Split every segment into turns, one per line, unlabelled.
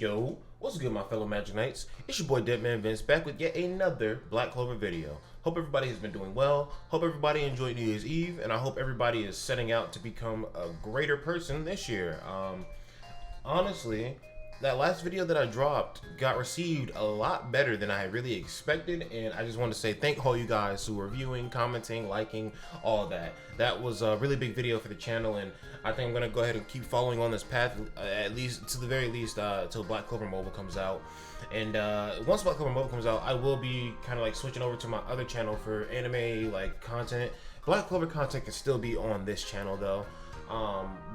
Yo, what's good, my fellow Magic Knights? It's your boy DEADMANVINCE back with yet another Black Clover video. Hope everybody has been doing well. Hope everybody enjoyed New Year's Eve, and I hope everybody is setting out to become a greater person this year. Honestly, that last video that I dropped got received a lot better than I really expected, and I just want to say thank all you guys who are viewing, commenting, liking, all that. That was a really big video for the channel, and I think I'm gonna go ahead and keep following on this path, at least to the very least, till Black Clover Mobile comes out. And once Black Clover Mobile comes out, I will be kind of like switching over to my other channel for anime like content. Black Clover content can still be on this channel though.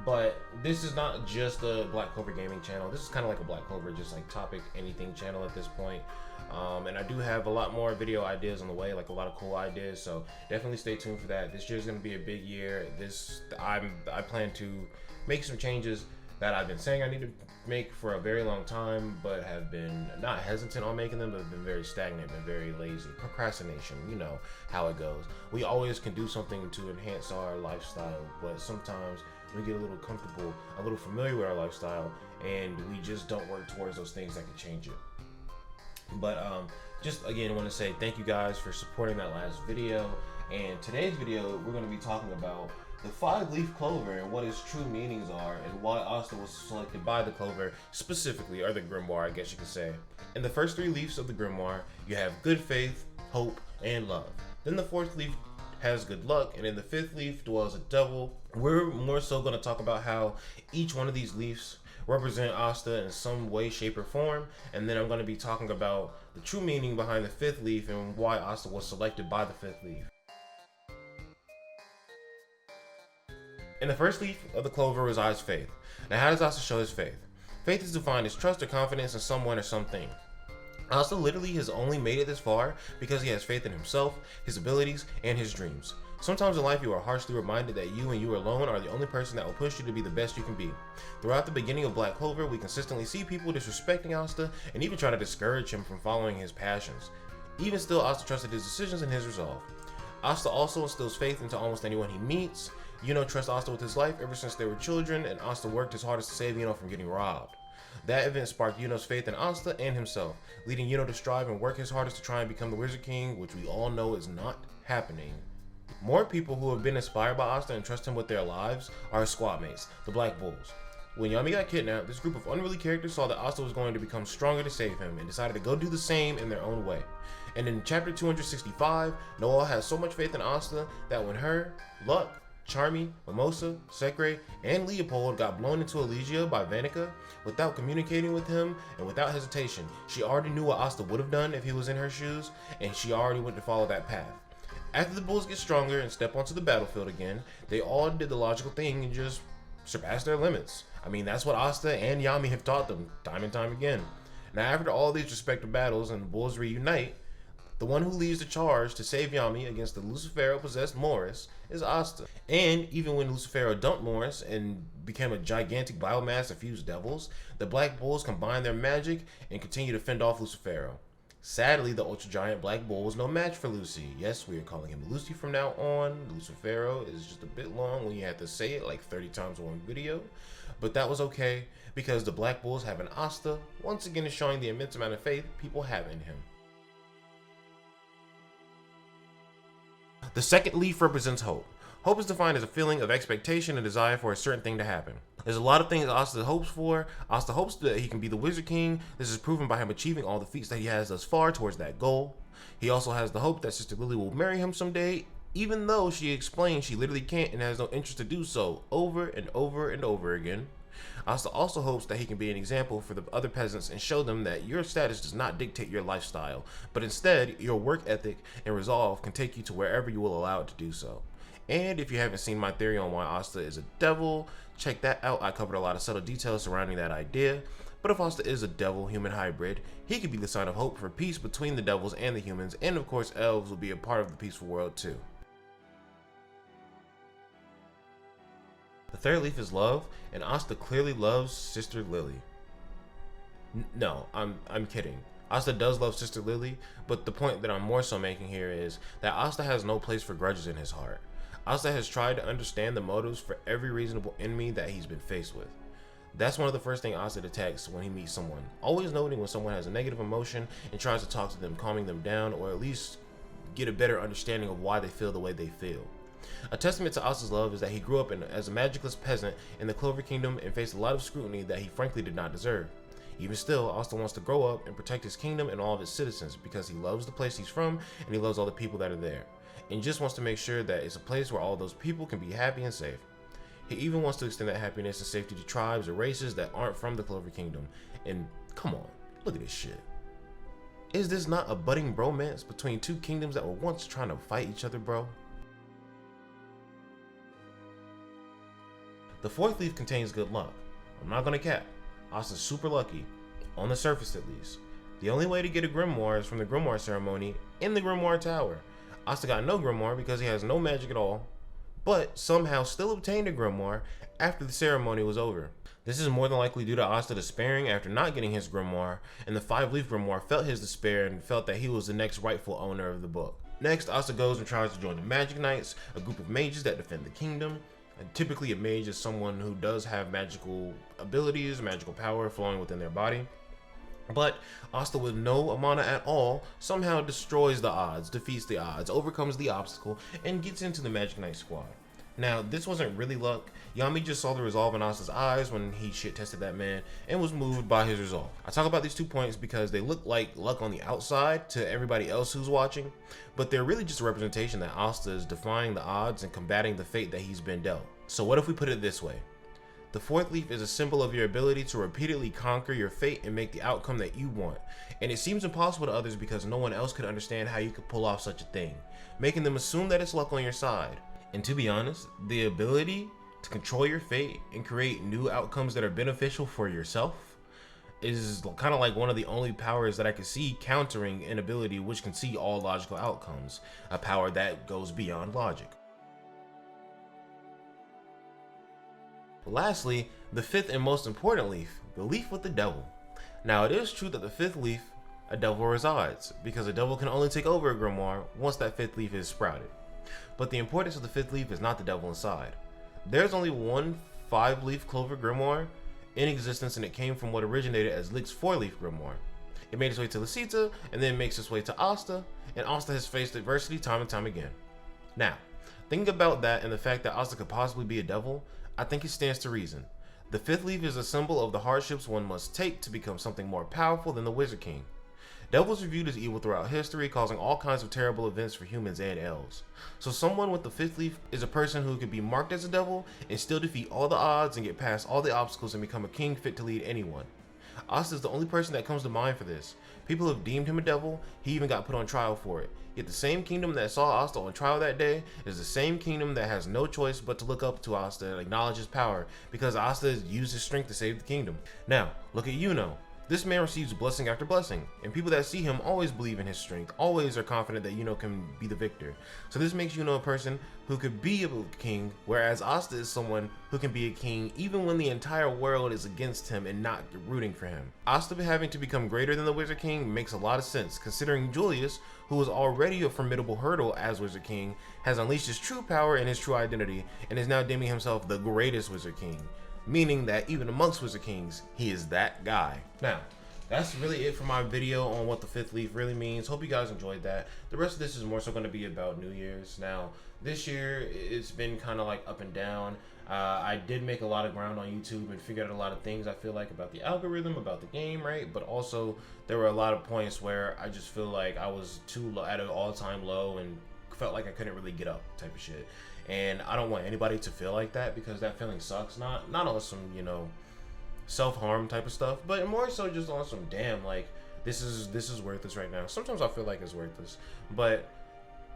But this is not just a Black Clover gaming channel. This is kind of like a Black Clover just like topic anything channel at this point. And I do have a lot more video ideas on the way, like a lot of cool ideas, so definitely stay tuned for that. This year is going to be a big year. I plan to make some changes that I've been saying I need to make for a very long time, but have been not hesitant on making them, but have been very stagnant, been very lazy. Procrastination, you know how it goes. We always can do something to enhance our lifestyle, but sometimes we get a little comfortable, a little familiar with our lifestyle, and we just don't work towards those things that can change it. But just again, I want to say thank you guys for supporting that last video. And today's video, we're going to be talking about the 5-leaf clover and what its true meanings are, and why Asta was selected by the clover specifically, or the Grimoire, I guess you could say. In the first 3 leaves of the Grimoire, you have good faith, hope, and love. Then the 4th leaf has good luck, and in the 5th leaf dwells a devil. We're more so going to talk about how each one of these leaves represent Asta in some way, shape, or form, and then I'm going to be talking about the true meaning behind the 5th leaf and why Asta was selected by the 5th leaf. In the first leaf of the clover resides faith. Now, how does Asta show his faith? Faith is defined as trust or confidence in someone or something. Asta literally has only made it this far because he has faith in himself, his abilities, and his dreams. Sometimes in life you are harshly reminded that you and you alone are the only person that will push you to be the best you can be. Throughout the beginning of Black Clover, we consistently see people disrespecting Asta and even trying to discourage him from following his passions. Even still, Asta trusted his decisions and his resolve. Asta also instills faith into almost anyone he meets. Yuno trusts Asta with his life ever since they were children, and Asta worked his hardest to save Yuno from getting robbed. That event sparked Yuno's faith in Asta and himself, leading Yuno to strive and work his hardest to try and become the Wizard King, which we all know is not happening. More people who have been inspired by Asta and trust him with their lives are his squad mates, the Black Bulls. When Yami got kidnapped, this group of unruly characters saw that Asta was going to become stronger to save him and decided to go do the same in their own way. And in chapter 265, Noel has so much faith in Asta that when her, Luck, Charmy, Mimosa, Sekre, and Leopold got blown into Elysia by Vanica, without communicating with him and without hesitation, she already knew what Asta would have done if he was in her shoes, and she already went to follow that path. After the Bulls get stronger and step onto the battlefield again, they all did the logical thing and just surpassed their limits. I mean, that's what Asta and Yami have taught them time and time again. Now, after all these respective battles and the Bulls reunite, the one who leads the charge to save Yami against the Lucifero-possessed Morris is Asta. And even when Lucifero dumped Morris and became a gigantic biomass of fused devils, the Black Bulls combined their magic and continue to fend off Lucifero. Sadly, the Ultra Giant Black Bull was no match for Lucy. Yes, we are calling him Lucy from now on. Lucifero is just a bit long when you have to say it like 30 times in one video. But that was okay, because the Black Bulls have an Asta, once again is showing the immense amount of faith people have in him. The second leaf represents hope. Hope is defined as a feeling of expectation and desire for a certain thing to happen. There's a lot of things Asta hopes for. Asta hopes that he can be the Wizard King. This is proven by him achieving all the feats that he has thus far towards that goal. He also has the hope that Sister Lily will marry him someday, even though she explains she literally can't and has no interest to do so over and over and over again. Asta also hopes that he can be an example for the other peasants and show them that your status does not dictate your lifestyle, but instead your work ethic and resolve can take you to wherever you will allow it to do so. And if you haven't seen my theory on why Asta is a devil, check that out. I covered a lot of subtle details surrounding that idea. But if Asta is a devil-human hybrid, he could be the sign of hope for peace between the devils and the humans, and of course elves will be a part of the peaceful world too. The third leaf is love, and Asta clearly loves Sister Lily. No, I'm kidding. Asta does love Sister Lily, but the point that I'm more so making here is that Asta has no place for grudges in his heart. Asta has tried to understand the motives for every reasonable enemy that he's been faced with. That's one of the first things Asta detects when he meets someone, always noting when someone has a negative emotion and tries to talk to them, calming them down, or at least get a better understanding of why they feel the way they feel. A testament to Asta's love is that he grew up as a magicless peasant in the Clover Kingdom and faced a lot of scrutiny that he frankly did not deserve. Even still, Asta wants to grow up and protect his kingdom and all of its citizens because he loves the place he's from and he loves all the people that are there, and just wants to make sure that it's a place where all those people can be happy and safe. He even wants to extend that happiness and safety to tribes or races that aren't from the Clover Kingdom. And come on, look at this shit. Is this not a budding bromance between two kingdoms that were once trying to fight each other, bro? The fourth leaf contains good luck. I'm not gonna cap. Asta's super lucky, on the surface at least. The only way to get a Grimoire is from the Grimoire ceremony in the Grimoire Tower. Asta got no Grimoire because he has no magic at all, but somehow still obtained a Grimoire after the ceremony was over. This is more than likely due to Asta despairing after not getting his Grimoire, and the 5-leaf Grimoire felt his despair and felt that he was the next rightful owner of the book. Next, Asta goes and tries to join the Magic Knights, a group of mages that defend the kingdom. And typically a mage is someone who does have magical abilities, magical power flowing within their body. But Asta, with no mana at all, somehow destroys the odds, defeats the odds, overcomes the obstacle, and gets into the Magic Knight squad. Now, this wasn't really luck. Yami just saw the resolve in Asta's eyes when he shit tested that man and was moved by his resolve. I talk about these 2 points because they look like luck on the outside to everybody else who's watching, but they're really just a representation that Asta is defying the odds and combating the fate that he's been dealt. So what if we put it this way? The fourth leaf is a symbol of your ability to repeatedly conquer your fate and make the outcome that you want. And it seems impossible to others because no one else could understand how you could pull off such a thing, making them assume that it's luck on your side. And to be honest, the ability to control your fate and create new outcomes that are beneficial for yourself is kind of like one of the only powers that I can see countering an ability which can see all logical outcomes, a power that goes beyond logic. Lastly, the fifth and most important leaf, the leaf with the devil. Now, it is true that the fifth leaf, a devil resides, because a devil can only take over a grimoire once that fifth leaf is sprouted. But the importance of the fifth leaf is not the devil inside. There's only one 5-leaf Clover grimoire in existence, and it came from what originated as Lick's 4-leaf grimoire. It made its way to Lisita, and then makes its way to Asta, and Asta has faced adversity time and time again. Now, thinking about that and the fact that Asta could possibly be a devil, I think it stands to reason. The fifth leaf is a symbol of the hardships one must take to become something more powerful than the Wizard King. Devils are viewed as evil throughout history, causing all kinds of terrible events for humans and elves. So someone with the fifth leaf is a person who could be marked as a devil and still defeat all the odds and get past all the obstacles and become a king fit to lead anyone. Asta is the only person that comes to mind for this. People have deemed him a devil, he even got put on trial for it. Yet the same kingdom that saw Asta on trial that day is the same kingdom that has no choice but to look up to Asta and acknowledge his power because Asta has used his strength to save the kingdom. Now, look at Yuno. This man receives blessing after blessing, and people that see him always believe in his strength, always are confident that Yuno can be the victor. So this makes Yuno a person who could be a king, whereas Asta is someone who can be a king even when the entire world is against him and not rooting for him. Asta having to become greater than the Wizard King makes a lot of sense, considering Julius, who was already a formidable hurdle as Wizard King, has unleashed his true power and his true identity, and is now deeming himself the greatest Wizard King. Meaning that even amongst Wizard Kings, he is that guy. Now, that's really it for my video on what the fifth leaf really means. Hope you guys enjoyed that. The rest of this is more so going to be about New Year's. Now, this year, it's been kind of like up and down. I did make a lot of ground on YouTube and figured out a lot of things I feel like about the algorithm, about the game, right? But also, there were a lot of points where I just feel like I was too low, at an all-time low and felt like I couldn't really get up type of shit. And I don't want anybody to feel like that because that feeling sucks. Not on some, self-harm type of stuff, but more so just on some damn, like, this is worthless right now. Sometimes I feel like it's worthless, but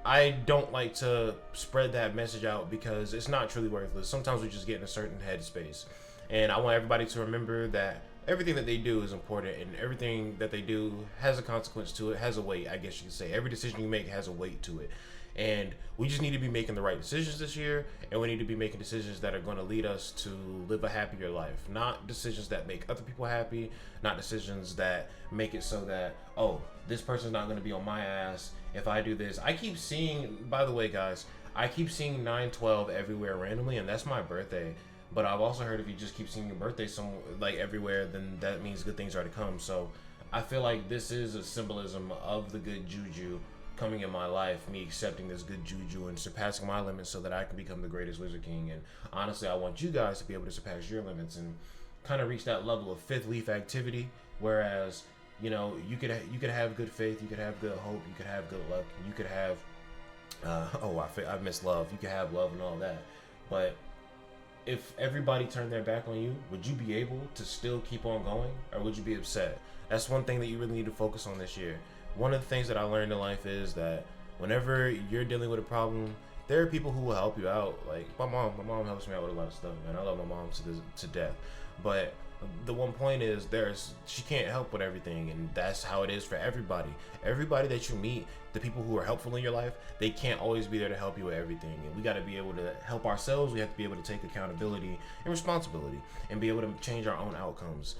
I don't like to spread that message out because it's not truly worthless. Sometimes we just get in a certain headspace, and I want everybody to remember that everything that they do is important, and everything that they do has a consequence to it, has a weight, I guess you could say. Every decision you make has a weight to it. And we just need to be making the right decisions this year, and we need to be making decisions that are going to lead us to live a happier life. Not decisions that make other people happy, not decisions that make it so that, oh, this person's not going to be on my ass if I do this. I keep seeing, by the way, guys, I keep seeing 9/12 everywhere randomly, and that's my birthday. But I've also heard if you just keep seeing your birthday like everywhere, then that means good things are to come. So I feel like this is a symbolism of the good juju coming in my life, me accepting this good juju and surpassing my limits so that I can become the greatest Wizard King. And honestly, I want you guys to be able to surpass your limits and kind of reach that level of fifth leaf activity. Whereas, you know, you could have good faith, you could have good hope, you could have good luck, you could have I miss love. You could have love and all that, but if everybody turned their back on you, would you be able to still keep on going, or would you be upset? That's one thing that you really need to focus on this year. One of the things that I learned in life is that whenever you're dealing with a problem, there are people who will help you out. Like my mom helps me out with a lot of stuff, man. I love my mom to death. But the one point is she can't help with everything, and that's how it is for everybody. Everybody that you meet, the people who are helpful in your life, they can't always be there to help you with everything. And we got to be able to help ourselves. We have to be able to take accountability and responsibility and be able to change our own outcomes.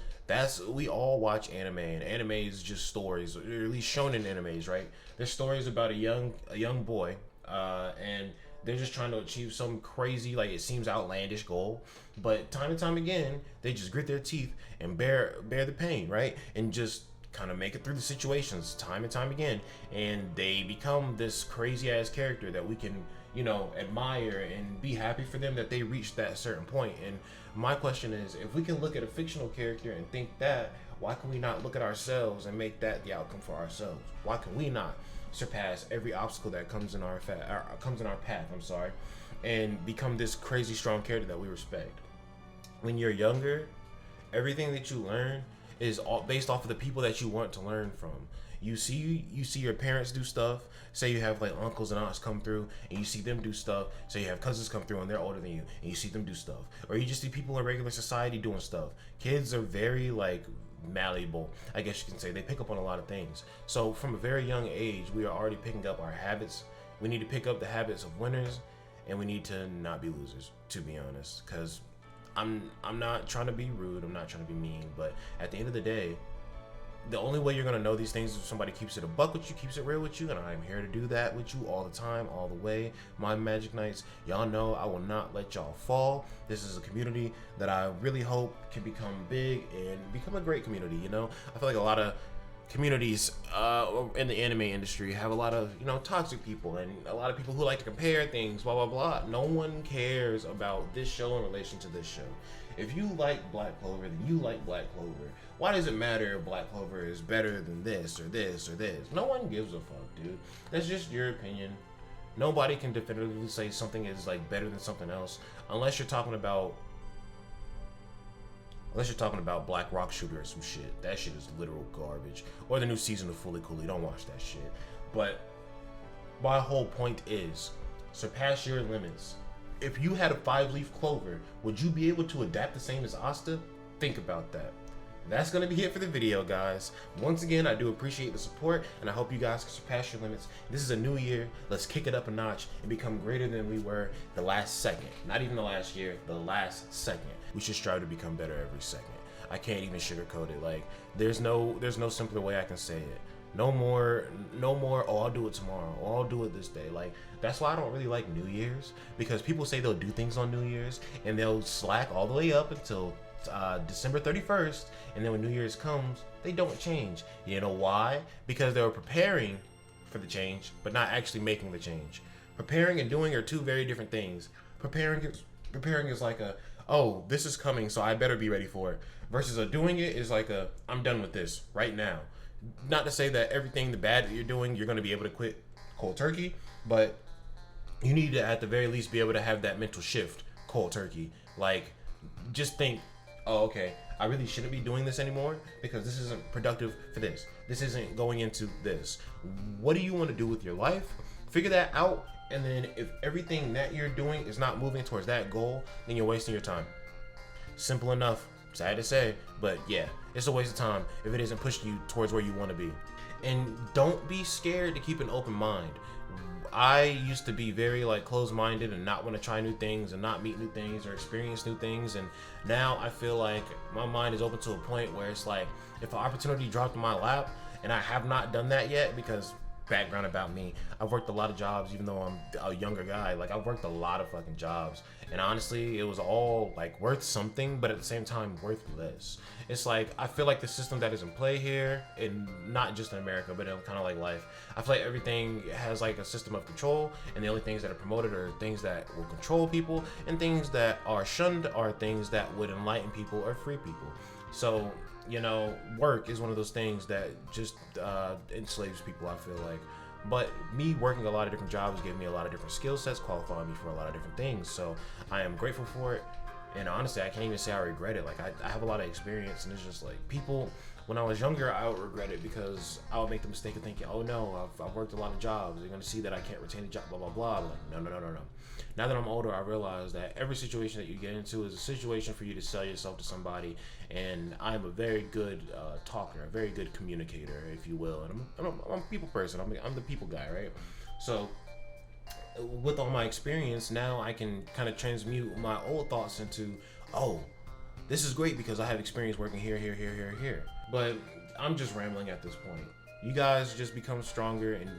We all watch anime, and anime is just stories, or at least shonen animes, right? There's stories about a young boy, and they're just trying to achieve some crazy, like it seems outlandish goal, but time and time again, they just grit their teeth and bear the pain, right? And just kind of make it through the situations time and time again, and they become this crazy ass character that we can, you know, admire and be happy for them that they reached that certain point. And my question is, if we can look at a fictional character and think that, why can we not look at ourselves and make that the outcome for ourselves? Why can we not surpass every obstacle that comes in our path, and become this crazy strong character that we respect? When you're younger, everything that you learn is all based off of the people that you want to learn from. You see your parents do stuff. Say you have like uncles and aunts come through, and you see them do stuff. Say you have cousins come through and they're older than you, and you see them do stuff. Or you just see people in regular society doing stuff. Kids are very like malleable, I guess you can say. They pick up on a lot of things. So from a very young age, we are already picking up our habits. We need to pick up the habits of winners, and we need to not be losers, to be honest. Because I'm not trying to be rude, I'm not trying to be mean, but at the end of the day, the only way you're gonna know these things is if somebody keeps it a buck with you, keeps it real with you, and I'm here to do that with you all the time, all the way. My Magic Knights, y'all know I will not let y'all fall. This is a community that I really hope can become big and become a great community. You know, I feel like a lot of communities in the anime industry have a lot of, you know, toxic people and a lot of people who like to compare things, blah blah blah. No one cares about this show in relation to this show. If you like Black Clover, then you like Black Clover. Why does it matter if Black Clover is better than this or this or this? No one gives a fuck, dude. That's just your opinion. Nobody can definitively say something is like better than something else unless you're talking about Black Rock Shooter or some shit. That shit is literal garbage. Or the new season of Fully Cooley. Don't watch that shit. But my whole point is, surpass your limits. If you had a 5-leaf clover, would you be able to adapt the same as Asta? Think about that. That's going to be it for the video, guys. Once again, I do appreciate the support, and I hope you guys can surpass your limits. This is a new year. Let's kick it up a notch and become greater than we were the last second. Not even the last year, the last second. We should strive to become better every second. I can't even sugarcoat it. Like, there's no simpler way I can say it. No more, oh, I'll do it tomorrow, or I'll do it this day. Like, that's why I don't really like New Year's, because people say they'll do things on New Year's, and they'll slack all the way up until December 31st, and then when New Year's comes, they don't change. You know why? Because they were preparing for the change, but not actually making the change. Preparing and doing are two very different things. Preparing is like a, oh, this is coming, so I better be ready for it, versus a doing it is like a, I'm done with this right now. Not to say that everything the bad that you're doing, you're going to be able to quit cold turkey, but you need to at the very least be able to have that mental shift cold turkey. Like, just think, oh, okay, I really shouldn't be doing this anymore because this isn't productive for this. This isn't going into this. What do you want to do with your life? Figure that out, and then if everything that you're doing is not moving towards that goal, then you're wasting your time. Simple enough. Sad to say, but yeah, it's a waste of time if it isn't pushing you towards where you want to be. And don't be scared to keep an open mind. I used to be very like closed-minded and not want to try new things and not meet new things or experience new things, and now I feel like my mind is open to a point where it's like, if an opportunity dropped in my lap and I have not done that yet because background about me. I've worked a lot of jobs, even though I'm a younger guy. Like, I've worked a lot of fucking jobs, and honestly, it was all like worth something, but at the same time worth less. It's like, I feel like the system that is in play here, and not just in America, but in kind of like life, I feel like everything has like a system of control, and the only things that are promoted are things that will control people, and things that are shunned are things that would enlighten people or free people. So, you know, work is one of those things that just enslaves people, I feel like. But me working a lot of different jobs gave me a lot of different skill sets, qualifying me for a lot of different things. So I am grateful for it. And honestly, I can't even say I regret it. Like, I have a lot of experience, and it's just like, people, when I was younger, I would regret it because I would make the mistake of thinking, oh no, I've worked a lot of jobs. They're going to see that I can't retain a job, blah, blah, blah. I'm like, no. Now that I'm older, I realize that every situation that you get into is a situation for you to sell yourself to somebody. And I'm a very good talker, a very good communicator, if you will. And I'm a people person. I'm the people guy, right? So with all my experience, now I can kind of transmute my old thoughts into, oh, this is great because I have experience working here. But I'm just rambling at this point. You guys just become stronger, and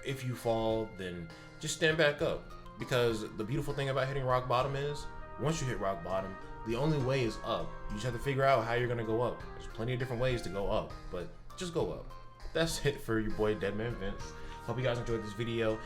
if you fall, then just stand back up. Because the beautiful thing about hitting rock bottom is, once you hit rock bottom, the only way is up. You just have to figure out how you're gonna go up. There's plenty of different ways to go up, but just go up. That's it for your boy DeadmanVince. Hope you guys enjoyed this video.